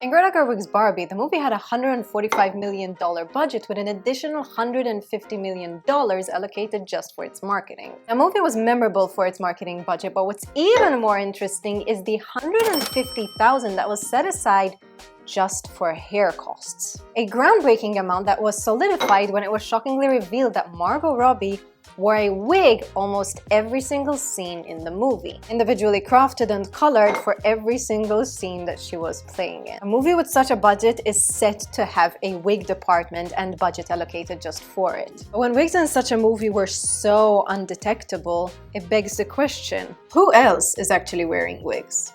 In Greta Gerwig's Barbie, the movie had a $145 million budget with an additional $150 million allocated just for its marketing. The movie was memorable for its marketing budget, but what's even more interesting is the $150,000 that was set aside just for hair costs. A groundbreaking amount that was solidified when it was shockingly revealed that Margot Robbie wore a wig almost every single scene in the movie, individually crafted and colored for every single scene that she was playing in. A movie with such a budget is set to have a wig department and budget allocated just for it. But when wigs in such a movie were so undetectable, it begs the question, who else is actually wearing wigs?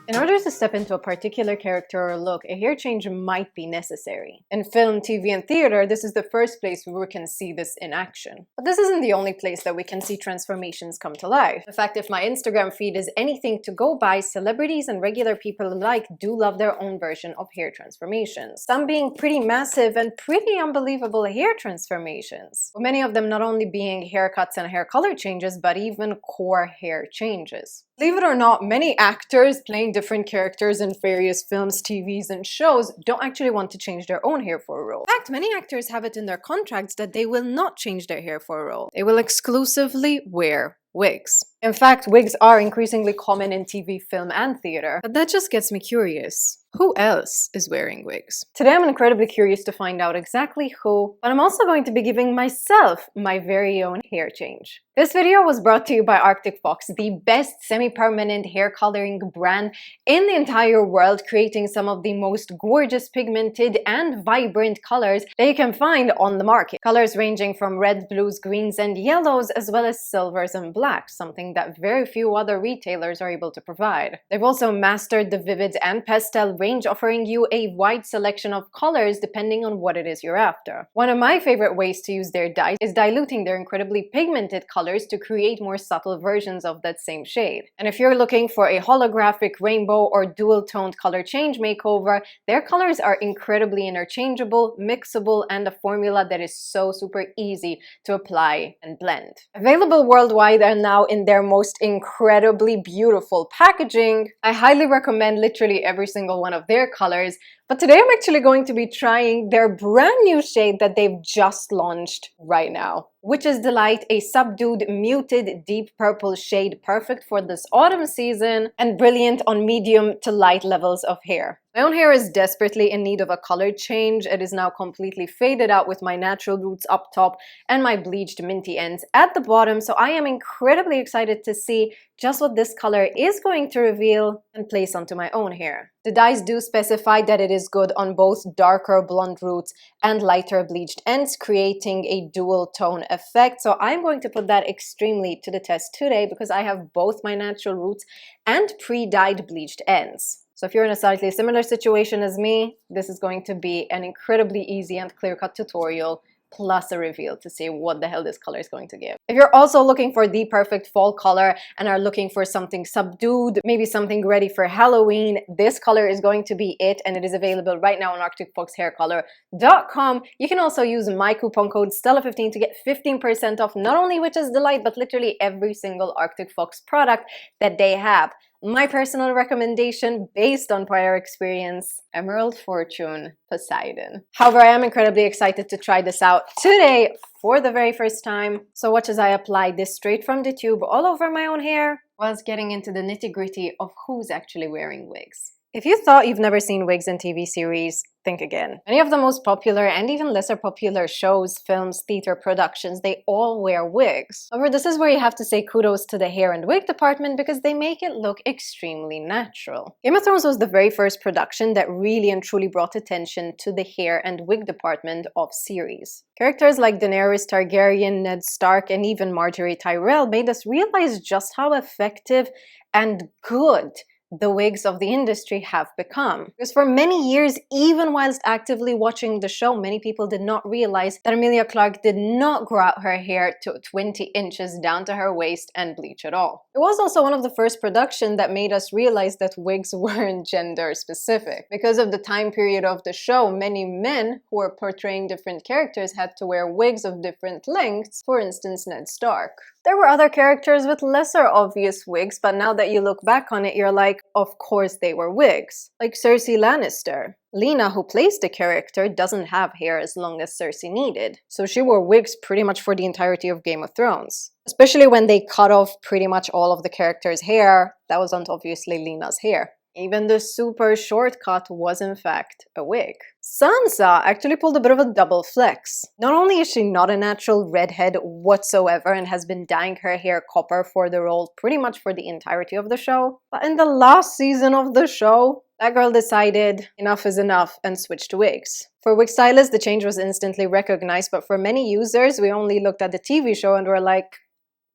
In order to step into a particular character or look, a hair change might be necessary. In film, TV, and theater, this is the first place where we can see this in action. But this isn't the only place that we can see transformations come to life. In fact, if my Instagram feed is anything to go by, celebrities and regular people alike do love their own version of hair transformations. Some being pretty massive and pretty unbelievable hair transformations, with many of them not only being haircuts and hair color changes, but even core hair changes. Believe it or not, many actors playing different characters in various films, TVs, and shows don't actually want to change their own hair for a role. In fact, many actors have it in their contracts that they will not change their hair for a role. They will exclusively wear wigs. In fact, wigs are increasingly common in TV, film, and theater. But that just gets me curious. Who else is wearing wigs? Today I'm incredibly curious to find out exactly who, but I'm also going to be giving myself my very own hair change. This video was brought to you by Arctic Fox, the best semi-permanent hair coloring brand in the entire world, creating some of the most gorgeous, pigmented, and vibrant colors that you can find on the market. Colors ranging from red, blues, greens, and yellows, as well as silvers and blacks, something that very few other retailers are able to provide. They've also mastered the vivid and pastel range, offering you a wide selection of colors depending on what it is you're after. One of my favorite ways to use their dyes is diluting their incredibly pigmented colors to create more subtle versions of that same shade. And if you're looking for a holographic, rainbow, or dual-toned color change makeover, their colors are incredibly interchangeable, mixable, and a formula that is so super easy to apply and blend. Available worldwide and now in their most incredibly beautiful packaging. I highly recommend literally every single one of their colors, but today I'm actually going to be trying their brand new shade that they've just launched right now, which is Delight, a subdued, muted, deep purple shade perfect for this autumn season and brilliant on medium to light levels of hair. My own hair is desperately in need of a color change. It is now completely faded out with my natural roots up top and my bleached minty ends at the bottom, so I am incredibly excited to see just what this color is going to reveal and place onto my own hair. The dyes do specify that it is good on both darker blonde roots and lighter bleached ends, creating a dual tone effect. So I'm going to put that extremely to the test today because I have both my natural roots and pre-dyed bleached ends. So if you're in a slightly similar situation as me, this is going to be an incredibly easy and clear-cut tutorial plus a reveal to see what the hell this color is going to give. If you're also looking for the perfect fall color and are looking for something subdued, maybe something ready for Halloween, this color is going to be it, and it is available right now on arcticfoxhaircolor.com. You can also use my coupon code Stella15 to get 15% off not only Witch's Delight, but literally every single Arctic Fox product that they have. My personal recommendation, based on prior experience, Emerald Fortune Poseidon. However, I am incredibly excited to try this out today for the very first time. So watch as I apply this straight from the tube all over my own hair, whilst getting into the nitty-gritty of who's actually wearing wigs. If you thought you've never seen wigs in TV series, think again. Many of the most popular and even lesser popular shows, films, theater productions, they all wear wigs. However, this is where you have to say kudos to the hair and wig department because they make it look extremely natural. Game of Thrones was the very first production that really and truly brought attention to the hair and wig department of series. Characters like Daenerys Targaryen, Ned Stark, and even Marjorie Tyrell made us realize just how effective and good the wigs of the industry have become. Because for many years, even whilst actively watching the show, many people did not realize that Emilia Clarke did not grow out her hair to 20 inches down to her waist and bleach at all. It was also one of the first productions that made us realize that wigs weren't gender specific. Because of the time period of the show, many men who were portraying different characters had to wear wigs of different lengths, for instance Ned Stark. There were other characters with lesser obvious wigs, but now that you look back on it, you're like, of course they were wigs. Like Cersei Lannister. Lena, who plays the character, doesn't have hair as long as Cersei needed, so she wore wigs pretty much for the entirety of Game of Thrones. Especially when they cut off pretty much all of the character's hair, that wasn't obviously Lena's hair. Even the super short cut was in fact a wig. Sansa actually pulled a bit of a double flex. Not only is she not a natural redhead whatsoever and has been dyeing her hair copper for the role pretty much for the entirety of the show, but in the last season of the show, that girl decided enough is enough and switched to wigs. For wig stylists, the change was instantly recognized, but for many users, we only looked at the TV show and were like,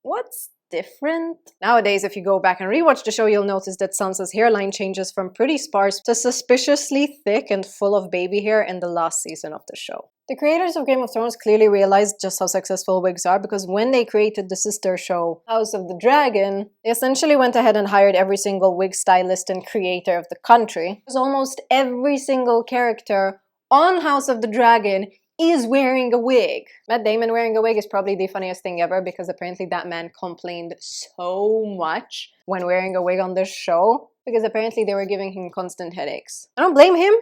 what's different? Nowadays, if you go back and rewatch the show, you'll notice that Sansa's hairline changes from pretty sparse to suspiciously thick and full of baby hair in the last season of the show. The creators of Game of Thrones clearly realized just how successful wigs are, because when they created the sister show House of the Dragon, they essentially went ahead and hired every single wig stylist and creator of the country. Because almost every single character on House of the Dragon is wearing a wig. Matt Damon wearing a wig is probably the funniest thing ever, because apparently that man complained so much when wearing a wig on this show, because apparently they were giving him constant headaches. I don't blame him,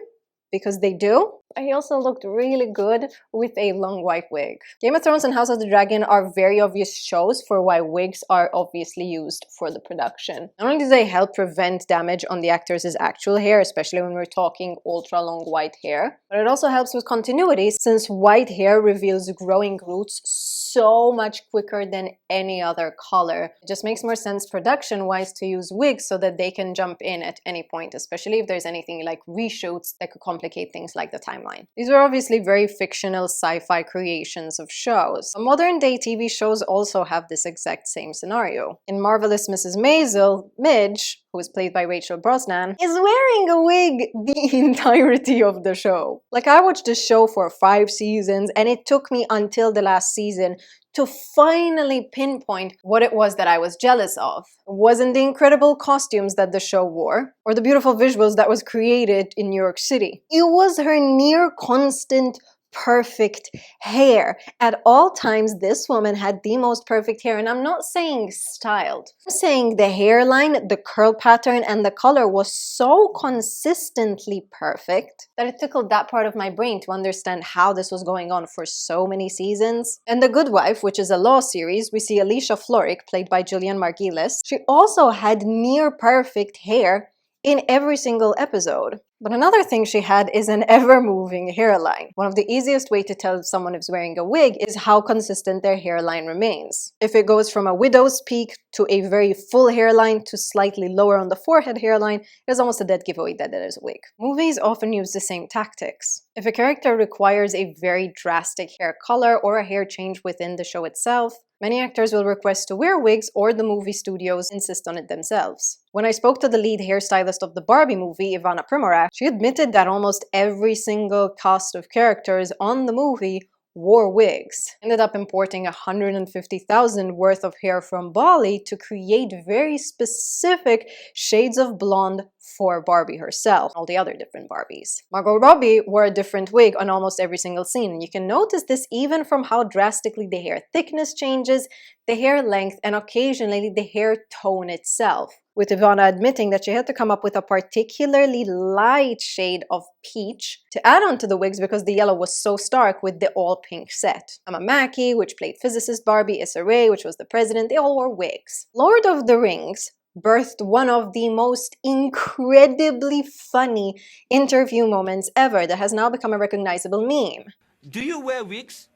because they do. But he also looked really good with a long white wig. Game of Thrones and House of the Dragon are very obvious shows for why wigs are obviously used for the production. Not only do they help prevent damage on the actors' actual hair, especially when we're talking ultra long white hair, but it also helps with continuity, since white hair reveals growing roots so much quicker than any other color. It just makes more sense production-wise to use wigs so that they can jump in at any point, especially if there's anything like reshoots that could complicate things like the timeline. These were obviously very fictional sci-fi creations of shows. Modern-day TV shows also have this exact same scenario. In Marvelous Mrs. Maisel, Midge, who is played by Rachel Brosnan, is wearing a wig the entirety of the show. Like, I watched this show for 5 seasons, and it took me until the last season to finally pinpoint what it was that I was jealous of. It wasn't the incredible costumes that the show wore, or the beautiful visuals that was created in New York City. It was her near constant perfect hair. At all times, this woman had the most perfect hair, and I'm not saying styled. I'm saying the hairline, the curl pattern, and the color was so consistently perfect that it tickled that part of my brain to understand how this was going on for so many seasons. In The Good Wife, which is a law series, we see Alicia Florrick, played by Gillian Margulies. She also had near perfect hair in every single episode. But another thing she had is an ever-moving hairline. One of the easiest way to tell if someone is wearing a wig is how consistent their hairline remains. If it goes from a widow's peak to a very full hairline to slightly lower on the forehead hairline, it's almost a dead giveaway that it is a wig. Movies often use the same tactics. If a character requires a very drastic hair color or a hair change within the show itself, many actors will request to wear wigs, or the movie studios insist on it themselves. When I spoke to the lead hairstylist of the Barbie movie, Ivana Primorac, she admitted that almost every single cast of characters on the movie wore wigs. Ended up importing 150,000 worth of hair from Bali to create very specific shades of blonde for Barbie herself, all the other different Barbies. Margot Robbie wore a different wig on almost every single scene, and you can notice this even from how drastically the hair thickness changes, the hair length, and occasionally the hair tone itself, with Ivana admitting that she had to come up with a particularly light shade of peach to add on to the wigs because the yellow was so stark with the all-pink set. Emma Mackey, which played physicist Barbie, Issa Rae, which was the president, they all wore wigs. Lord of the Rings birthed one of the most incredibly funny interview moments ever that has now become a recognizable meme. Do you wear wigs?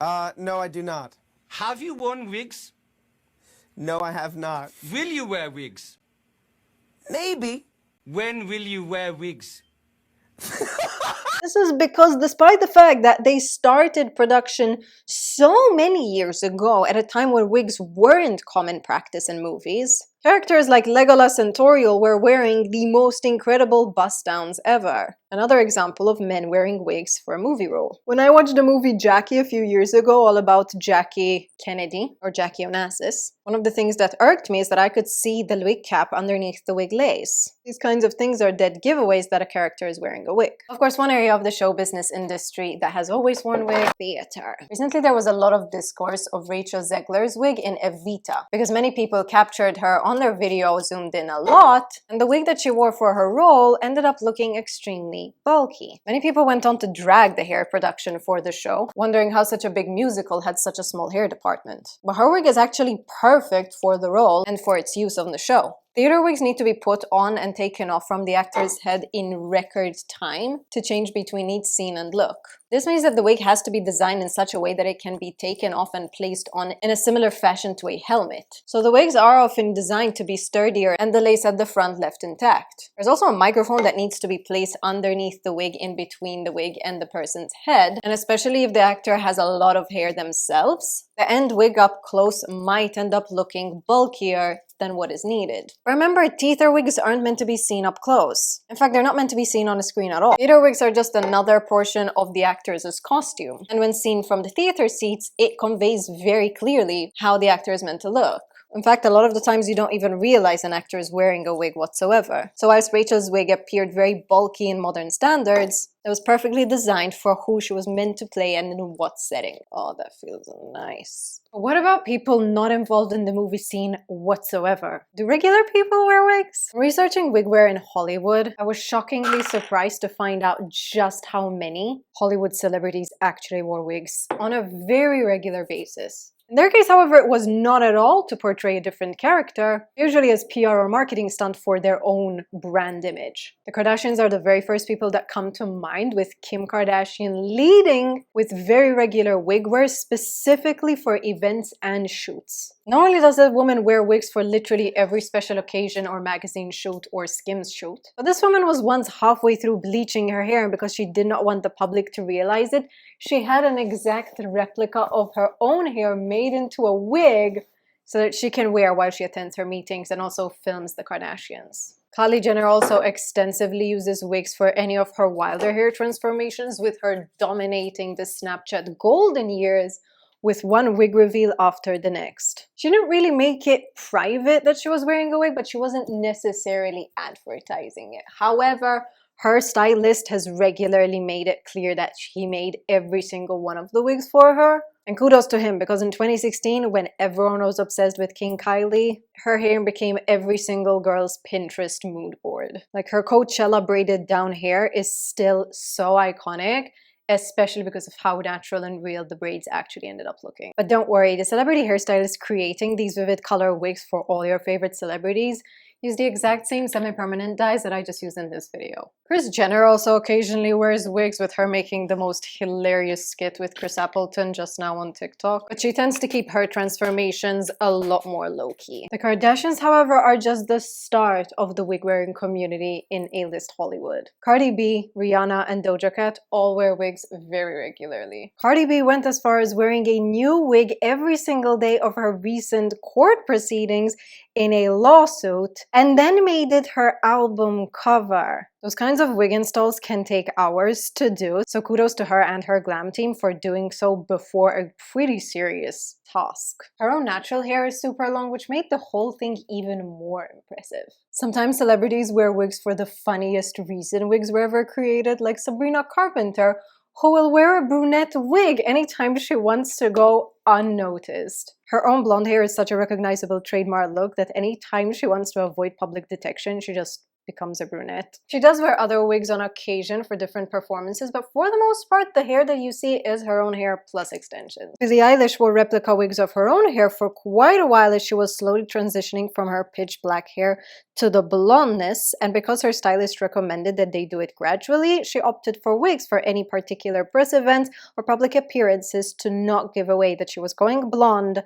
No, I do not. Have you worn wigs? No, I have not. Will you wear wigs? Maybe. When will you wear wigs? This is because despite the fact that they started production so many years ago at a time where wigs weren't common practice in movies, Characters like Legolas and Toriel were wearing the most incredible bust-downs ever. Another example of men wearing wigs for a movie role. When I watched the movie Jackie a few years ago, all about Jackie Kennedy, or Jackie Onassis, one of the things that irked me is that I could see the wig cap underneath the wig lace. These kinds of things are dead giveaways that a character is wearing a wig. Of course, one area of the show business industry that has always worn wig, theater. Recently, there was a lot of discourse of Rachel Zegler's wig in Evita, because many people captured her on their video, zoomed in a lot, and the wig that she wore for her role ended up looking extremely bulky. Many people went on to drag the hair production for the show, wondering how such a big musical had such a small hair department. But her wig is actually perfect for the role and for its use on the show. Theater wigs need to be put on and taken off from the actor's head in record time to change between each scene and look. This means that the wig has to be designed in such a way that it can be taken off and placed on in a similar fashion to a helmet. So the wigs are often designed to be sturdier and the lace at the front left intact. There's also a microphone that needs to be placed underneath the wig in between the wig and the person's head, and especially if the actor has a lot of hair themselves, the end wig up close might end up looking bulkier than what is needed. Remember, theater wigs aren't meant to be seen up close. In fact, they're not meant to be seen on a screen at all. Theater wigs are just another portion of the actor's costume, and when seen from the theater seats, it conveys very clearly how the actor is meant to look. In fact, a lot of the times you don't even realize an actor is wearing a wig whatsoever. So whilst Rachel's wig appeared very bulky in modern standards, it was perfectly designed for who she was meant to play and in what setting. Oh, that feels nice. But what about people not involved in the movie scene whatsoever? Do regular people wear wigs? Researching wig wear in Hollywood, I was shockingly surprised to find out just how many Hollywood celebrities actually wore wigs on a very regular basis. In their case, however, it was not at all to portray a different character, usually as PR or marketing stunt for their own brand image. The Kardashians are the very first people that come to mind, with Kim Kardashian leading with very regular wig wear specifically for events and shoots. Not only does a woman wear wigs for literally every special occasion or magazine shoot or Skims shoot, but this woman was once halfway through bleaching her hair, and because she did not want the public to realize it, she had an exact replica of her own hair made into a wig so that she can wear while she attends her meetings and also films the Kardashians. Kylie Jenner also extensively uses wigs for any of her wilder hair transformations, with her dominating the Snapchat golden years with one wig reveal after the next. She didn't really make it private that she was wearing a wig, but she wasn't necessarily advertising it. However, her stylist has regularly made it clear that he made every single one of the wigs for her. And kudos to him, because in 2016, when everyone was obsessed with King Kylie, her hair became every single girl's Pinterest mood board. Like, her Coachella braided down hair is still so iconic, especially because of how natural and real the braids actually ended up looking. But don't worry, the celebrity hairstylist creating these vivid color wigs for all your favorite celebrities use the exact same semi-permanent dyes that I just used in this video. Kris Jenner also occasionally wears wigs, with her making the most hilarious skit with Chris Appleton just now on TikTok, but she tends to keep her transformations a lot more low-key. The Kardashians, however, are just the start of the wig-wearing community in A-list Hollywood. Cardi B, Rihanna, and Doja Cat all wear wigs very regularly. Cardi B went as far as wearing a new wig every single day of her recent court proceedings in a lawsuit, and then made it her album cover. Those kinds of wig installs can take hours to do, so kudos to her and her glam team for doing so before a pretty serious task. Her own natural hair is super long, which made the whole thing even more impressive. Sometimes celebrities wear wigs for the funniest reason. Wigs were ever created, like Sabrina Carpenter, who will wear a brunette wig anytime she wants to go unnoticed. Her own blonde hair is such a recognizable trademark look that anytime she wants to avoid public detection, she just becomes a brunette. She does wear other wigs on occasion for different performances, but for the most part, the hair that you see is her own hair plus extensions. Billie Eilish wore replica wigs of her own hair for quite a while as she was slowly transitioning from her pitch black hair to the blondness, and because her stylist recommended that they do it gradually, she opted for wigs for any particular press events or public appearances to not give away that she was going blonde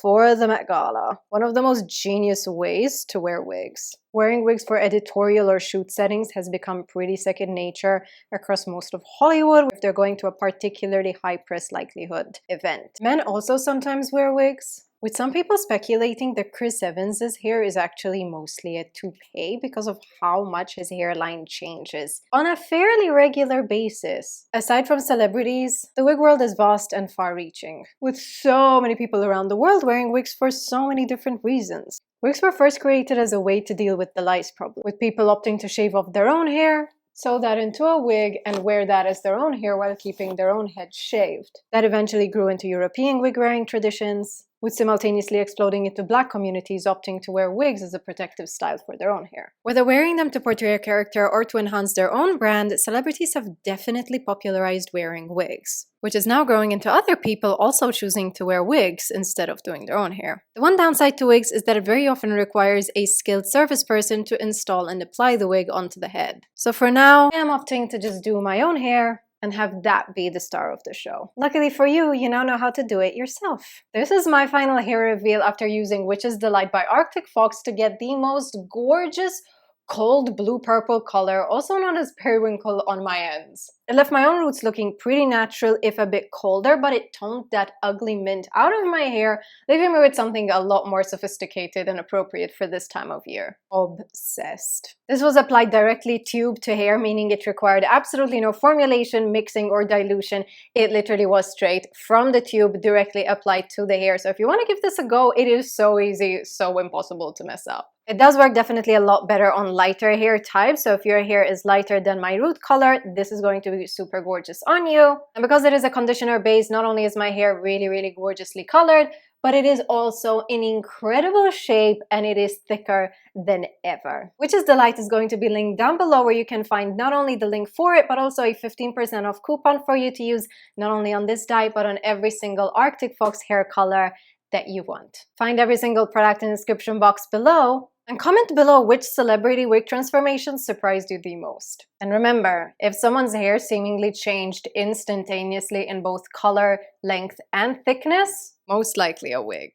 for the Met Gala. One of the most genius ways to wear wigs. Wearing wigs for editorial or shoot settings has become pretty second nature across most of Hollywood if they're going to a particularly high press likelihood event. Men also sometimes wear wigs. with some people speculating that Chris Evans's hair is actually mostly a toupee because of how much his hairline changes on a fairly regular basis. Aside from celebrities, the wig world is vast and far-reaching, with so many people around the world wearing wigs for so many different reasons. Wigs were first created as a way to deal with the lice problem, with people opting to shave off their own hair, sew that into a wig, and wear that as their own hair while keeping their own head shaved. That eventually grew into European wig-wearing traditions, with simultaneously exploding into Black communities opting to wear wigs as a protective style for their own hair. Whether wearing them to portray a character or to enhance their own brand, celebrities have definitely popularized wearing wigs, which is now growing into other people also choosing to wear wigs instead of doing their own hair. The one downside to wigs is that it very often requires a skilled service person to install and apply the wig onto the head. So for now, I am opting to just do my own hair and have that be the star of the show. Luckily for you, you now know how to do it yourself. This is my final hair reveal after using Witch's Delight by Arctic Fox to get the most gorgeous cold blue-purple color, also known as periwinkle, on my ends. It left my own roots looking pretty natural, if a bit colder, but it toned that ugly mint out of my hair, leaving me with something a lot more sophisticated and appropriate for this time of year. Obsessed. This was applied directly tube to hair, meaning it required absolutely no formulation, mixing, or dilution. It literally was straight from the tube directly applied to the hair. So if you want to give this a go, it is so easy, so impossible to mess up. It does work definitely a lot better on lighter hair types, so if your hair is lighter than my root color, this is going to be super gorgeous on you. And because it is a conditioner base, not only is my hair really gorgeously colored, but it is also in incredible shape and it is thicker than ever. Witch's Delight is going to be linked down below, where you can find not only the link for it, but also a 15% off coupon for you to use not only on this dye, but on every single Arctic Fox hair color that you want. Find every single product in the description box below, and comment below which celebrity wig transformation surprised you the most. And remember, if someone's hair seemingly changed instantaneously in both color, length, and thickness, most likely a wig.